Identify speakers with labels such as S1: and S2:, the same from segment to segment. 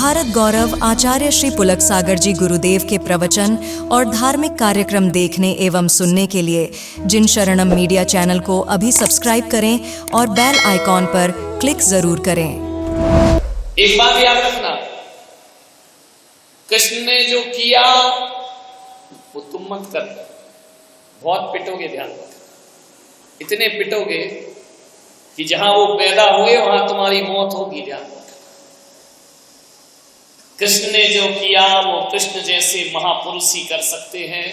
S1: भारत गौरव आचार्य श्री पुलक सागर जी गुरुदेव के प्रवचन और धार्मिक कार्यक्रम देखने एवं सुनने के लिए जिन शरणम मीडिया चैनल को अभी सब्सक्राइब करें और बेल आइकॉन पर क्लिक जरूर करें।
S2: एक बात याद रखना, कृष्ण ने जो किया वो तुम मत करना। बहुत पिटोगे, ध्यान रखना, इतने पिटोगे कि जहां वो पैदा हुए वहां तुम्हारी मौत होगी। ध्यान रखना, कृष्ण ने जो किया वो कृष्ण जैसे महापुरुष ही कर सकते हैं।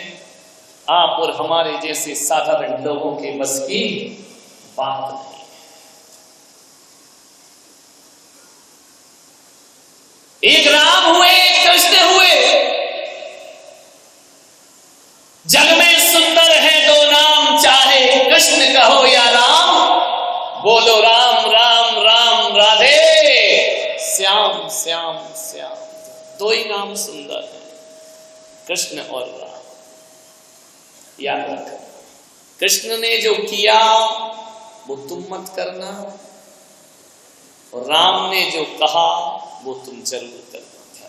S2: आप और हमारे जैसे साधारण लोगों के बस की बात नहीं। एक राम हुए, एक कृष्ण हुए। जग में सुंदर है दो नाम, चाहे कृष्ण कहो या राम। बोलो राम राम राम राधे श्याम श्याम श्याम। दो ही नाम सुंदर है, कृष्ण और राम। याद रखना, कृष्ण ने जो किया वो तुम मत करना, और राम ने जो कहा वो तुम जरूर करना।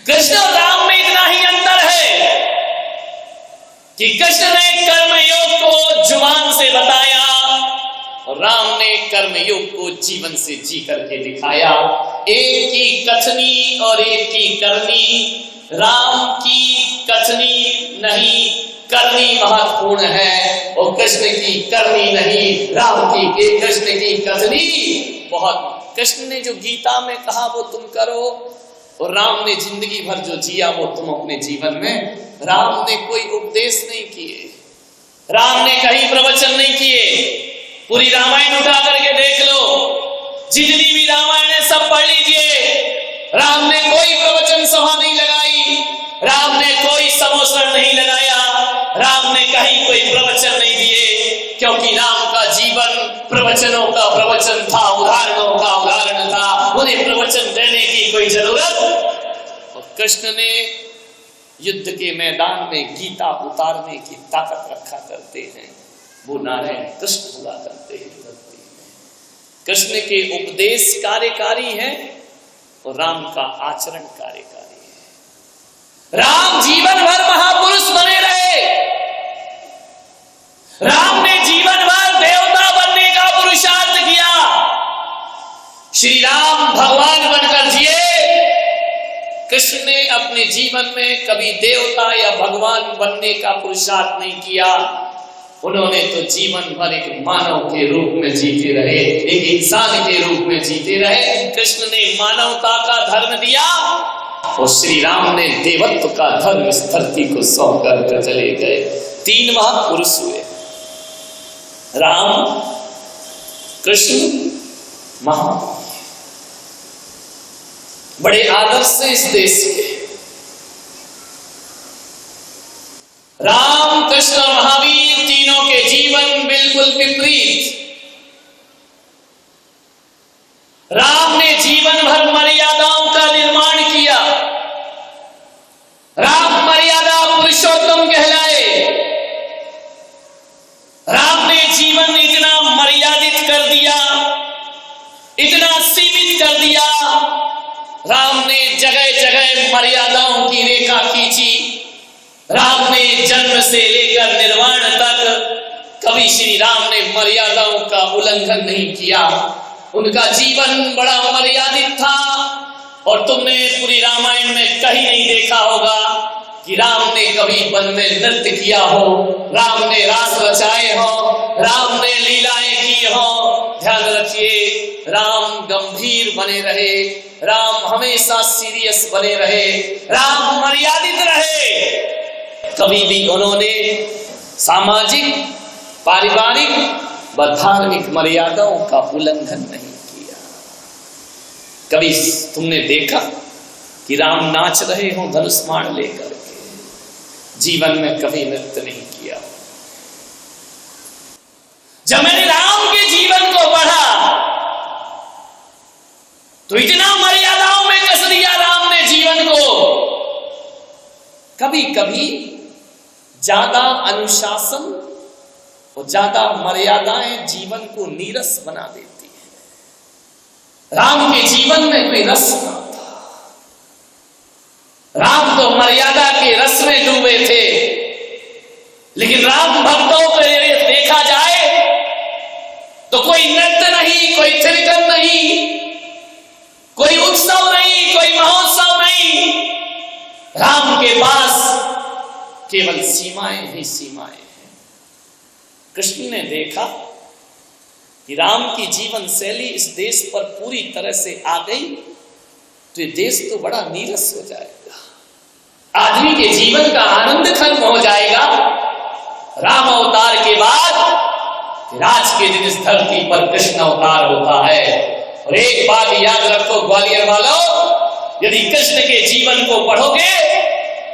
S2: कृष्ण और राम में इतना ही अंतर है कि कृष्ण ने कर्मयोग को जुबान से बताया और राम ने कर्मयोग को जीवन से जी करके दिखाया। एक की कथनी और एक की करनी। राम की कथनी नहीं, करनी महत्वपूर्ण है, और कृष्ण की करनी नहीं, राम की कृष्ण की कथनी बहुत। कृष्ण ने जो गीता में कहा वो तुम करो, और राम ने जिंदगी भर जो जिया वो तुम अपने जीवन में। राम ने कोई उपदेश नहीं किए, राम ने कहीं प्रवचन नहीं किए। पूरी रामायण उठा करके देख लो, जितनी भी रामायण है सब पढ़ लीजिए। राम ने कोई प्रवचन सभा नहीं लगाई, राम ने कोई समोसर नहीं लगाया, राम ने कहीं कोई प्रवचन नहीं दिए, क्योंकि राम का जीवन प्रवचनों का प्रवचन था, उदाहरणों का उदाहरण था। उन्हें प्रवचन देने की कोई जरूरत। और कृष्ण ने युद्ध के मैदान में गीता उतारने की ताकत रखा करते हैं, वो नारायण कृष्ण हुआ करते हैं। कृष्ण के उपदेश कार्यकारी है और राम का आचरण कार्यकारी है। राम जीवन भर महापुरुष बने रहे, राम ने जीवन भर देवता बनने का पुरुषार्थ किया। श्री राम भगवान बनकर जिए, कृष्ण ने अपने जीवन में कभी देवता या भगवान बनने का पुरुषार्थ नहीं किया। उन्होंने तो जीवन भर एक मानव के रूप में जीते रहे, एक इंसान के रूप में जीते रहे। कृष्ण ने मानवता का धर्म दिया और श्री राम ने देवत्व का धर्म इस धरती को सौंप कर चले गए। तीन महापुरुष हुए, राम कृष्ण महान। बड़े आदर्श से इस देश के राम कृष्ण और महावीर, तीनों के जीवन बिल्कुल विपरीत। राम ने जीवन भर मर्यादाओं का निर्माण किया, राम मर्यादा पुरुषोत्तम कहलाए। राम ने जीवन इतना मर्यादित कर दिया, इतना सीमित कर दिया। राम ने जगह जगह मर्यादाओं की रेखा खींची। राम ने जन्म से लेकर निर्वाण तक कभी श्री राम ने मर्यादाओं का उल्लंघन नहीं किया। उनका जीवन बड़ा मर्यादित था, और तुमने पूरी रामायण में कहीं नहीं देखा होगा कि राम ने कभी वन में नृत्य किया हो, राम ने रास रचाए हो, राम ने लीलाएं की हो। ध्यान रखिए, राम गंभीर बने रहे, राम हमेशा सीरियस बने रहे, राम मर्यादित रहे। कभी भी उन्होंने सामाजिक, पारिवारिक व धार्मिक मर्यादाओं का उल्लंघन नहीं किया। कभी तुमने देखा कि राम नाच रहे हो धनुष बाण लेकर के? जीवन में कभी नृत्य नहीं किया। जब मैंने राम के जीवन को पढ़ा तो इतना मर्यादाओं में कस दिया राम ने जीवन को। कभी कभी ज्यादा अनुशासन और ज्यादा मर्यादाएं जीवन को नीरस बना देती है। राम के जीवन में कोई रस ना था। में डूबे थे। लेकिन राम भक्तों को देखा जाए तो कोई नृत्य नहीं, कोई थिरकन नहीं, कोई उत्सव नहीं, कोई महोत्सव नहीं। राम के पास केवल सीमाएं ही सीमाएं हैं। कृष्ण ने देखा कि राम की जीवन शैली इस देश पर पूरी तरह से आ गई तो ये देश तो बड़ा नीरस हो जाएगा, आदमी के जीवन का आनंद खत्म हो जाएगा। राम अवतार के बाद आज के दिन इस धरती पर कृष्ण अवतार होता है। और एक बात याद रखो ग्वालियर वालों, यदि कृष्ण के जीवन को पढ़ोगे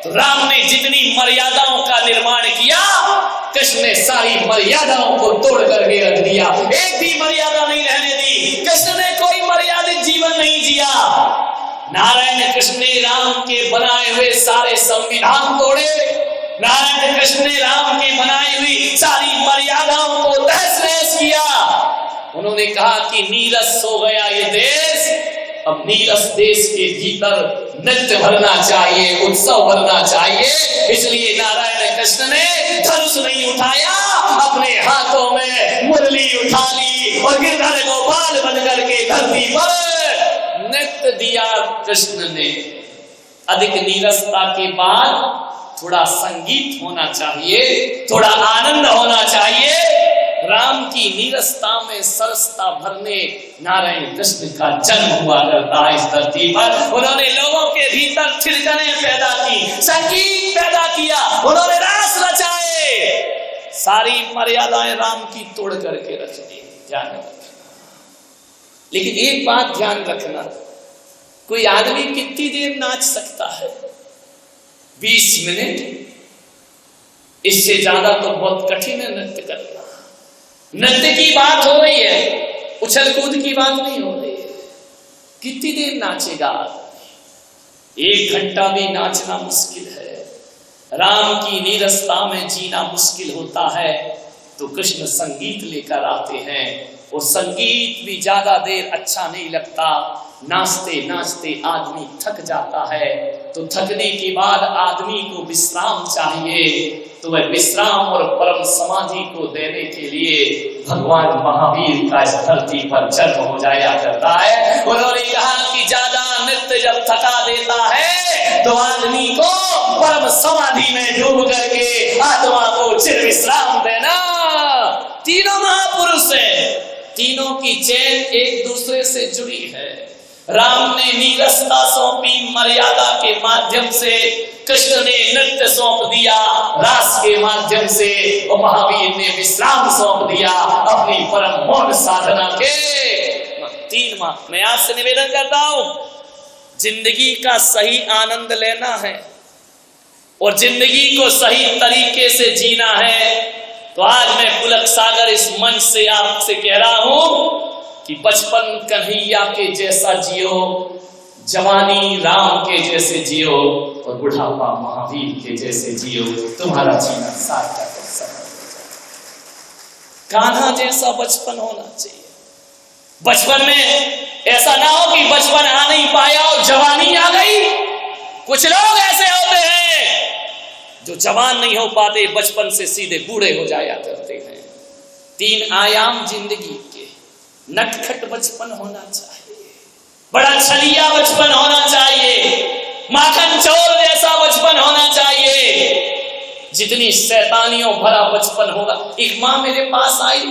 S2: तो राम ने जितनी मर्यादाओं का निर्माण किया, कृष्ण ने सारी मर्यादाओं को तोड़ करके रख दिया, एक भी मर्यादा नहीं रहने दी। कृष्ण ने कोई मर्यादित जीवन नहीं जिया। नारायण कृष्ण ने राम के बनाए हुए सारे संविधान तोड़े, नारायण कृष्ण ने राम के बनाई हुई सारी मर्यादाओं को तहस नहस किया। उन्होंने कहा कि नीरस हो गया ये देश, अब नीरस देश के भीतर नृत्य भरना चाहिए, उत्सव भरना चाहिए। इसलिए नारायण कृष्ण ने धनुष नहीं उठाया, अपने हाथों में मुरली उठा ली और गिरधर गोपाल बनकर के धरती पर नृत्य दिया। कृष्ण ने अधिक नीरसता के बाद थोड़ा संगीत होना चाहिए, थोड़ा आनंद होना चाहिए। राम की नीरसता में सरसता भरने नारायण कृष्ण का जन्म हुआ करता है इस धरती पर। उन्होंने लोगों के भीतर थिरकने पैदा की, संगीत पैदा किया, उन्होंने रास रचाए, सारी मर्यादाएं राम की तोड़ करके रख दी। ध्यान रखना, लेकिन एक बात ध्यान रखना, कोई आदमी कितनी देर नाच सकता है? 20 मिनट, इससे ज्यादा तो बहुत कठिन है नृत्य करना। नृत्य की बात हो रही है, उछल कूद की बात नहीं हो रही है। कितनी देर नाचेगा? 1 घंटा भी नाचना मुश्किल है। राम की नीरसता में जीना मुश्किल होता है तो कृष्ण संगीत लेकर आते हैं, और संगीत भी ज्यादा देर अच्छा नहीं लगता। नाचते नाचते आदमी थक जाता है, तो थकने के बाद आदमी को विश्राम चाहिए, तो वह विश्राम और परम समाधि को देने के लिए भगवान महावीर का इस धरती पर जन्म हो जाया करता है। उन्होंने कहा कि ज्यादा नृत्य जब थका देता है तो आदमी को परम समाधि में डूब करके आत्मा को चिर विश्राम देना। तीनों महापुरुष हैं, तीनों की चेन एक दूसरे से जुड़ी है। राम ने नीरसता सौंपी मर्यादा के माध्यम से, कृष्ण ने नृत्य सौंप दिया रास के माध्यम से, और महावीर ने विश्राम सौंप दिया अपनी परम मौन साधना के 3 माह। मैं आपसे निवेदन करता हूं, जिंदगी का सही आनंद लेना है और जिंदगी को सही तरीके से जीना है, तो आज मैं पुलक सागर इस मंच से आपसे कह रहा हूं कि बचपन कन्हैया के जैसा जियो, जवानी राम के जैसे जियो, और बुढ़ापा महावीर के जैसे जियो, तुम्हारा जीवन सार्थक और सफल हो जाएगा। कान्हा जैसा बचपन होना चाहिए। बचपन में ऐसा ना हो कि बचपन आ नहीं पाया और जवानी आ गई। कुछ लोग ऐसे होते हैं जो जवान नहीं हो पाते, बचपन से सीधे बूढ़े हो जाया करते हैं। 3 आयाम जिंदगी के, नटखट बचपन होना चाहिए, बड़ा छलिया बचपन होना चाहिए, माखन चोर जैसा बचपन होना चाहिए। जितनी शैतानियों भरा बचपन होगा। एक माँ मेरे पास आई,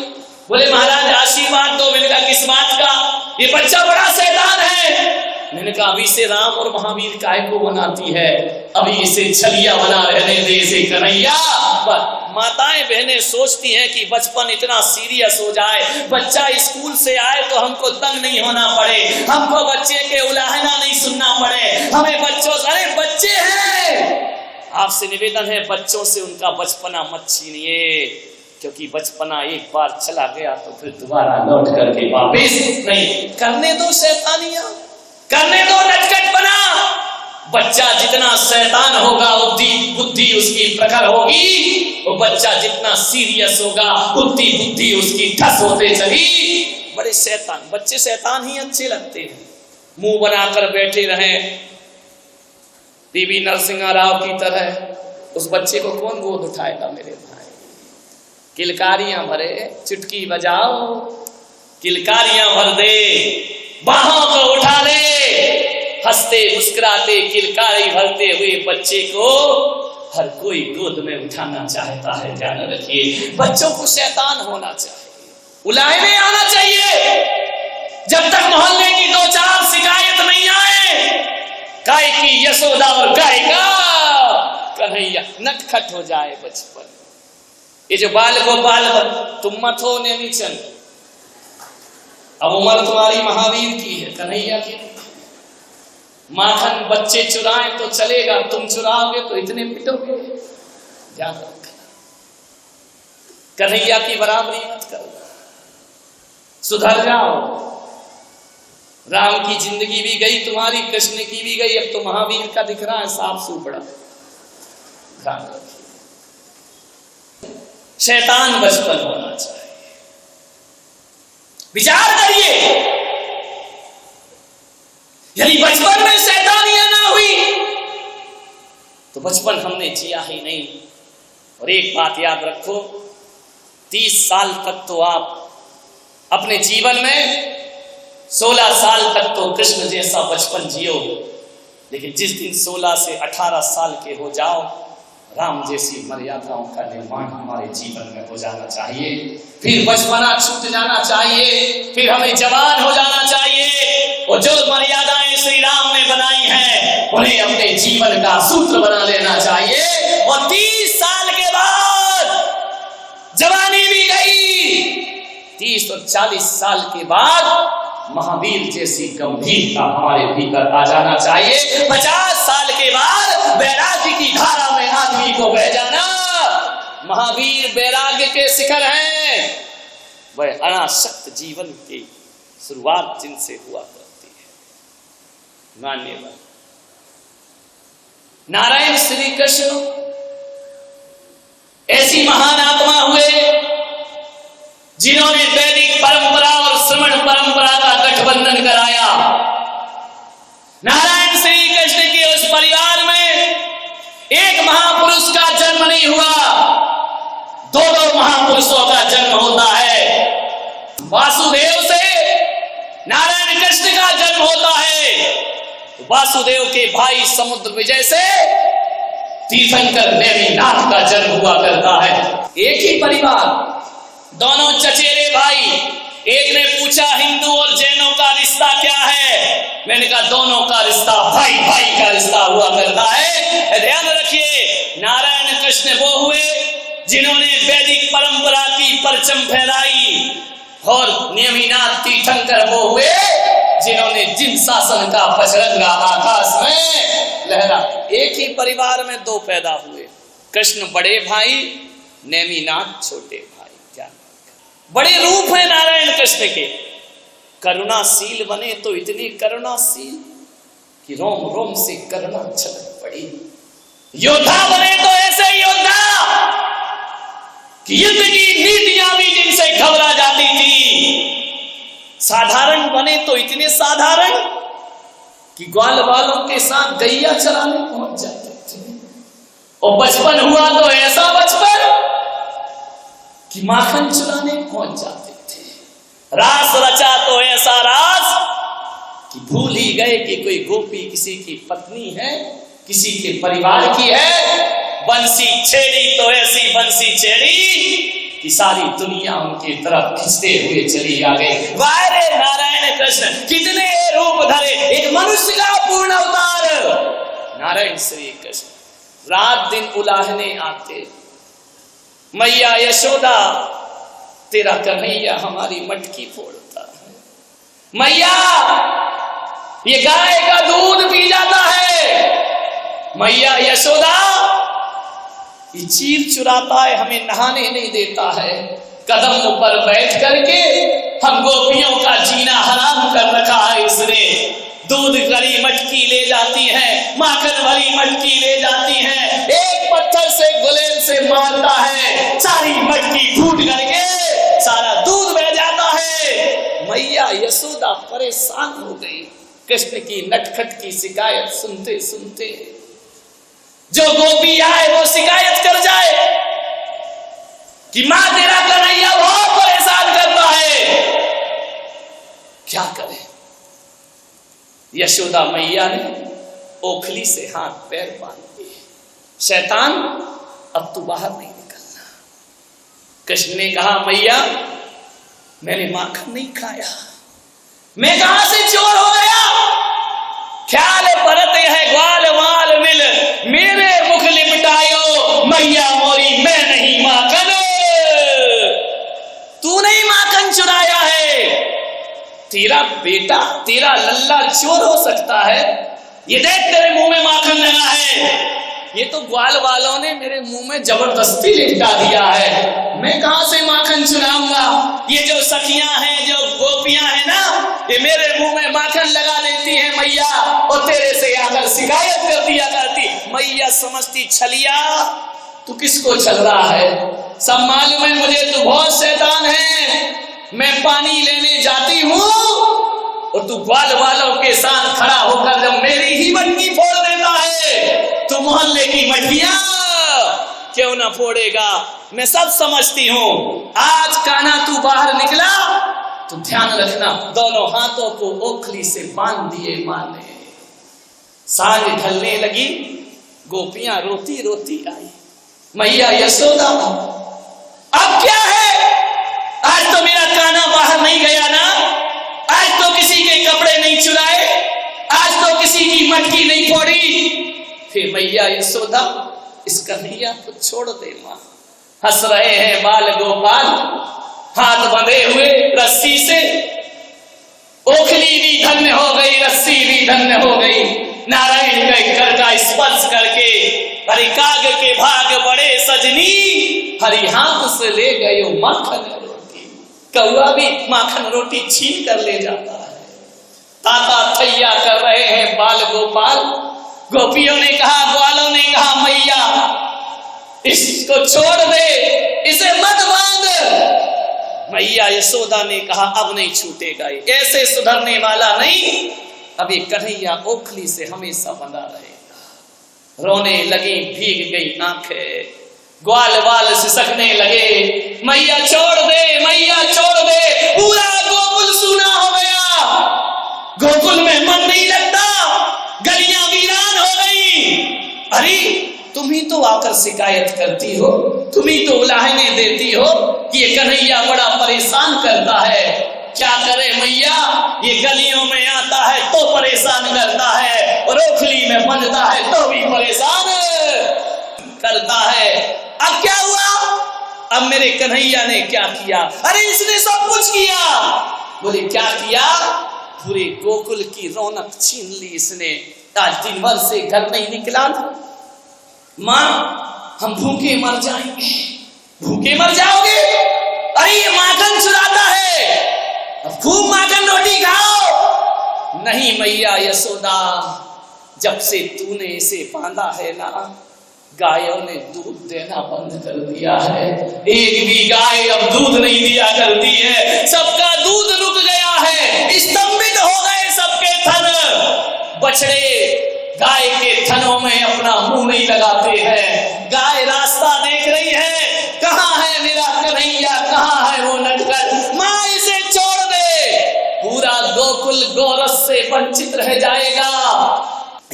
S2: बोले महाराज आशीर्वाद दो। मैंने कहा किस बात का? ये बच्चा बड़ा शैतान है। मैंने कहा अभी से राम और महावीर काय को बनाती है, अभी इसे छलिया बना रहने दे, इसे कन्हैया। माताएं बहनें सोचती हैं कि बचपन इतना सीरियस हो जाए, बच्चा स्कूल से आए तो हमको तंग नहीं होना पड़े, हमको बच्चे के उलाहना नहीं सुनना पड़े, हमें बच्चों से, अरे बच्चे हैं। आपसे निवेदन है बच्चों से उनका बचपना मत छीनिए, क्योंकि बचपना एक बार चला गया तो फिर दोबारा लौट करके वापस नहीं। करने दो शैतानियां, करने दो नटखट बना। बच्चा जितना शैतान होगा बुद्धि उसकी प्रखर होगी, वो बच्चा जितना सीरियस होगा बुद्धि उसकी ठस होते चली। बड़े शैतान बच्चे, शैतान ही अच्छे लगते हैं। मुंह बनाकर बैठे रहें पीवी नरसिंह राव की तरह, उस बच्चे को कौन गोद उठाएगा मेरे भाई? किलकारियां भरे, चुटकी बजाओ, किलकारियां भर दे, बाहों को उठा ले, हंसते मुस्कुराते किलकारी भरते हुए बच्चे को हर कोई गोद में उठाना चाहता है। ध्यान रखिए, बच्चों को शैतान होना चाहिए, उलाहने आना चाहिए। जब तक मोहल्ले की 2-4 शिकायत नहीं आए, गाय की यशोदा और गाय का कन्हैया, नटखट हो जाए बचपन। ये जो बाल गोपाल तुम मत हो नेमीचंद, अब उम्र तुम्हारी महावीर की है, कन्हैया की। माखन बच्चे चुराएं तो चलेगा, तुम चुराओगे तो इतने पिटोगे। ध्यान रखना, कन्हैया की बराबरी मत करो, सुधर जाओ। राम की जिंदगी भी गई तुम्हारी, कृष्ण की भी गई, अब तो महावीर का दिख रहा है साफ सुपड़ा। ध्यान रखिए, शैतान बचपन होना चाहिए। विचार करिए, यदि बचपन में शैतानियां ना हुई तो बचपन हमने जिया ही नहीं। और एक बात याद रखो, 30 साल तक तो आप अपने जीवन में 16 साल तक तो कृष्ण जैसा बचपन जियो, लेकिन जिस दिन 16 से 18 साल के हो जाओ, राम जैसी मर्यादाओं का निर्माण हमारे जीवन में हो जाना चाहिए। फिर बचपना छूट जाना चाहिए, फिर हमें जवान हो जाना चाहिए, और जो मर्यादाएं श्री राम ने बनाई हैं उन्हें अपने जीवन का सूत्र बना लेना चाहिए। और 30 साल के बाद जवानी भी गई, 30 और 40 साल के बाद महावीर जैसी गंभीरता हमारे भीतर आ जाना चाहिए। 50 साल के बाद वैराग्य की धारा में आदमी को बह जाना। महावीर वैराग्य के शिखर हैं, वह अनासक्त जीवन की शुरुआत जिनसे हुआ करती है। मान्यवर नारायण श्री कृष्ण ऐसी महान आत्मा हुए जिन्होंने वैदिक परंपरा और श्रमण परंपरा का गठबंधन कराया। नारायण श्री कृष्ण के उस परिवार में एक महापुरुष का जन्म नहीं हुआ, 2 महापुरुषों का जन्म होता है। वासुदेव से नारायण कृष्ण का जन्म होता है, वासुदेव के भाई समुद्र विजय से तीर्थंकर नेमिनाथ का जन्म हुआ करता है। एक ही परिवार, दोनों चचेरे भाई। एक ने पूछा हिंदू और जैनों का रिश्ता क्या है, मैंने कहा दोनों का रिश्ता भाई भाई का रिश्ता हुआ करता है। ध्यान रखिए, नारायण कृष्ण वो हुए जिन्होंने वैदिक परंपरा की परचम फहराई, और नेमिनाथ तीर्थंकर वो हुए जिन्होंने जिन शासन का पचरंगा आकाश में लहरा। एक ही परिवार में 2 पैदा हुए, कृष्ण बड़े भाई, नेमिनाथ छोटे भाई। बड़े रूप है नारायण कृष्ण के। करुणाशील बने तो इतने करुणाशील कि रोम रोम से करुणा छलक पड़ी। योद्धा बने तो ऐसे योद्धा कि युद्ध की नीतियां भी जिनसे घबरा जाती थी। साधारण बने तो इतने साधारण कि ग्वाल वालों के साथ गैया चराने पहुंच जाते थे। और बचपन हुआ तो ऐसा बचपन कि माखन चुराने पहुंच जाते थे। रास रचा तो ऐसा रास कि भूल ही गए कि कोई गोपी किसी की पत्नी है, किसी के परिवार की है। बंसी छेड़ी तो ऐसी बंसी छेड़ी कि सारी दुनिया उनकी तरफ खिंचते हुए चली आ गई। वारे नारायण कृष्ण कितने रूप धरे, एक मनुष्य का पूर्ण अवतार नारायण श्री कृष्ण। रात दिन उलाहने आते, मैया यशोदा तेरा कन्हैया हमारी मटकी फोड़ता है, मैया ये गाय का दूध पी जाता है, मैया यशोदा ये चीर चुराता है, हमें नहाने नहीं देता है, कदम पर बैठ करके हम गोपियों का जीना हराम कर रखा है इसने। दूध भरी मटकी ले जाती है, माखन भरी मटकी ले जाती है, एक पत्थर से गुलेल से मारता है, सारी मटकी फूट करके सारा दूध बह जाता है। मैया यशोदा परेशान हो गई कृष्ण की नटखट की शिकायत सुनते सुनते। जो गोपी आए वो शिकायत कर जाए कि मां तेरा कन्हैया बहुत परेशान करता है, क्या करे? यशोदा मैया ने ओखली से हाथ पैर बांध दिए, शैतान अब तू बाहर नहीं निकलना। कृष्ण ने कहा मैया मैंने माखन नहीं खाया, मैं कहां से चोर हो गया? ख्याल परत है ग्वाल वाल मिल, मेरे मुख लिपटायो मैया मोरी, मैं नहीं माखन, तू नहीं माखन चुराया है, तेरा बेटा तेरा लल्ला चोर हो सकता है। ये देख तेरे मुंह में माखन लगा है, ये तो ग्वाल वालों ने मेरे मुंह में जबरदस्ती लिपटा दिया है, मैं कहां से माखन चुराऊंगा? ये जो सखियां हैं, जो गोपियां हैं ना, ये मेरे मुंह में माखन लगा देती है मैया, और तेरे से आकर शिकायत कर दिया करती। मैया समझती छलिया तू किसको छल रहा है, सब मालूम है मुझे, तू बहुत शैतान है। मैं पानी लेने जाती हूं और तू ग्वाल वालों के साथ खड़ा होकर जब मेरी ही मटकी फोड़ देता है, तू मोहल्ले की मटकियां क्यों ना फोड़ेगा? मैं सब समझती हूं। आज कान्हा तू बाहर निकला तो ध्यान रखना, दोनों हाथों को ओखली से बांध दिए मां ने। सांझ ढलने लगी, गोपियां रोती रोती आई, मैया यशोदा अब क्या है? आज तो मेरा कान्हा बाहर नहीं गया ना, आज तो किसी के कपड़े नहीं चुराए, आज तो किसी की मटकी नहीं फोड़ी। फिर मैया यशोदा इस कन्हैया को छोड़ दे मां। हंस रहे हैं बाल गोपाल, हाथ बंधे हुए रस्सी से, ओखली भी धन्य हो गई, रस्सी भी धन्य हो गई। नारायण के कर का स्पर्श करके हरि काग के भाग बड़े सजनी, हरि हाथ से ले गए माखन रोटी। कौआ भी माखन रोटी छीन कर ले जाता है। ताता थैया कर रहे हैं बाल गोपाल। गोपियों ने कहा, ग्वालों ने कहा मैया इसको छोड़ दे, इसे मत बांध। मैया यशोदा ने कहा अब नहीं छूटेगा, ऐसे सुधरने वाला नहीं, अब ये कन्हैया ओखली से हमेशा बंधा रहेगा। रोने लगी, भीग गई आंखें, ग्वाल वाल सिसकने लगे, मैया छोड़ दे, मैया छोड़ दे। पूरा गोकुल सूना हो गया, गोकुल में मन नहीं लगता, गलियां वीरान हो गई। अरे तुम ही तो आकर शिकायत करती हो, तुम ही तो उलाहने देती हो कि ये कन्हैया बड़ा परेशान करता है। क्या करे मैया, ये गलियों में आता है तो परेशान करता है, और ओखली में बंधता है तो भी परेशान करता है। अब क्या हुआ? अब मेरे कन्हैया ने क्या किया? अरे इसने सब कुछ किया। बोले क्या किया? पूरे गोकुल की रौनक छीन ली इसने। आज दिन भर से घर नहीं निकला था। मां हम भूखे मर जाएंगे। भूखे मर जाओगे? अरे ये माखन चुराता है, खूब माखन रोटी खाओ। नहीं मैया यशोदा, जब से तूने इसे बांधा है ना, गायों ने दूध देना बंद कर दिया है। एक भी गाय अब दूध नहीं दिया करती है, सबका दूध रुक गया है, स्तंभित हो गए सबके थन। बछड़े गाय के थनों में अपना मुंह नहीं लगाते हैं। गाय रास्ता देख रही है, कहां है मेरा कन्हैया, कहां है वो नटकर। मां इसे छोड़ दे, पूरा गोकुल गोरस से वंचित रह जाएगा।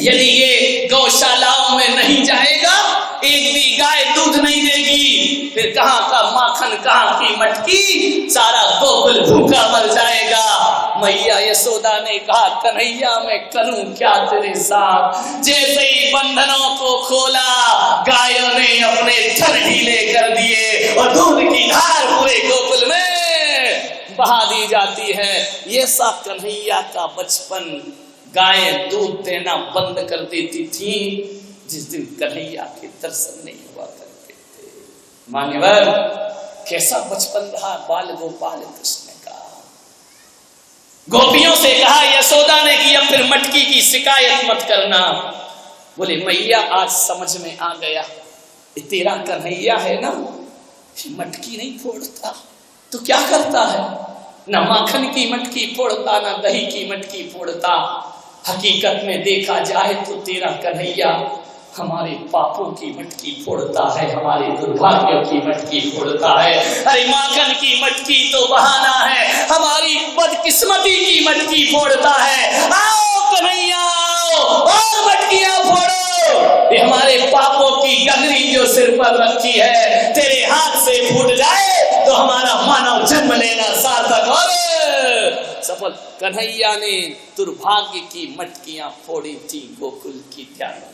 S2: यदि ये गौशालाओं में नहीं जाएगा, एक भी गाय दूध नहीं देगी, फिर कहां का माखन, कहां की मटकी, सारा गोकुल भूखा मर जाएगा। मैया यशोदा ने कहा कन्हैया मैं करूं क्या तेरे साथ। जैसे ही बंधनों को खोला, गायों ने अपने थन ढीले कर दिए और दूध की धार पूरे गोकुल में बहा दी जाती है। ये सा कन्हैया का बचपन। गायें दूध देना बंद कर देती थी जिस दिन कन्हैया के दर्शन नहीं हुआ करते थे। मान्यवर, कैसा बचपन रहा बाल गोपाल कृष्ण का। गोपियों से कहा यशोदा ने कि अब फिर मटकी की शिकायत मत करना। बोले मैया आज समझ में आ गया, ये तेरा कन्हैया है ना, मटकी नहीं फोड़ता तो क्या करता है? ना माखन की मटकी फोड़ता, ना दही की मटकी फोड़ता। हकीकत में देखा जाए तो तेरा कन्हैया हमारे पापों की मटकी फोड़ता है, हमारे दुर्भाग्यों की मटकी फोड़ता है। अरे माखन की मटकी तो बहाना है, हमारी बदकिस्मती की मटकी फोड़ता है। आओ कन्हैया आओ और मटकियां फोड़ो। ये हमारे पापों की गगरी जो सिर पर रखी है, तेरे हाथ से फूट जाए तो हमारा मानव जन्म लेना सार्थक और सफल। कन्हैया ने दुर्भाग्य की मटकियां फोड़ी थी गोकुल की ध्यान।